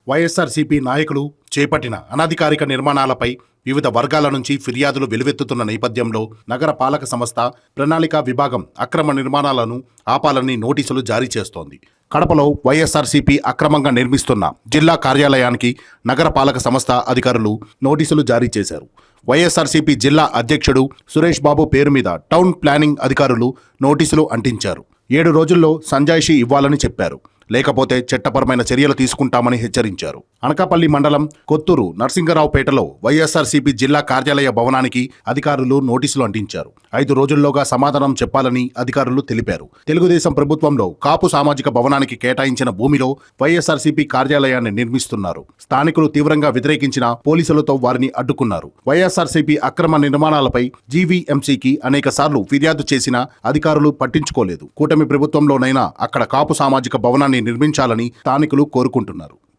వైఎస్ఆర్సీపీ నాయకులు చేపట్టిన అనధికారిక నిర్మాణాలపై వివిధ వర్గాల నుంచి ఫిర్యాదులు వెలువెత్తుతున్న నేపథ్యంలో నగర పాలక సంస్థ ప్రణాళికా విభాగం అక్రమ నిర్మాణాలను ఆపాలని నోటీసులు జారీ చేస్తోంది. కడపలో వైఎస్ఆర్సీపీ అక్రమంగా నిర్మిస్తున్న జిల్లా కార్యాలయానికి నగర పాలక సంస్థ అధికారులు నోటీసులు జారీ చేశారు. వైఎస్ఆర్సీపీ జిల్లా అధ్యక్షుడు సురేష్ బాబు పేరు మీద టౌన్ ప్లానింగ్ అధికారులు నోటీసులు అంటించారు. 7 రోజుల్లో సంజాయిషీ ఇవ్వాలని చెప్పారు. లేకపోతే చట్టపరమైన చర్యలు తీసుకుంటామని హెచ్చరించారు. అనకాపల్లి మండలం కొత్తూరు నరసింగరావుపేటలో వైఎస్ఆర్సీపీ జిల్లా కార్యాలయ భవనానికి అధికారులు నోటీసులు అంటించారు. 5 రోజుల్లోగా సమాధానం చెప్పాలని అధికారులు తెలిపారు. తెలుగుదేశం ప్రభుత్వంలో కాపు సామాజిక భవనానికి కేటాయించిన భూమిలో వైఎస్ఆర్సీపీ కార్యాలయాన్ని నిర్మిస్తున్నారు. స్థానికులు తీవ్రంగా వ్యతిరేకించిన పోలీసులతో వారిని అడ్డుకున్నారు. వైఎస్ఆర్సీపీ అక్రమ నిర్మాణాలపై జీవీఎంసీకి అనేక సార్లు ఫిర్యాదు చేసినా అధికారులు పట్టించుకోలేదు. కూటమి ప్రభుత్వంలోనైనా అక్కడ కాపు సామాజిక భవనాన్ని నిర్మించాలని స్థానికులు కోరుకుంటున్నారు.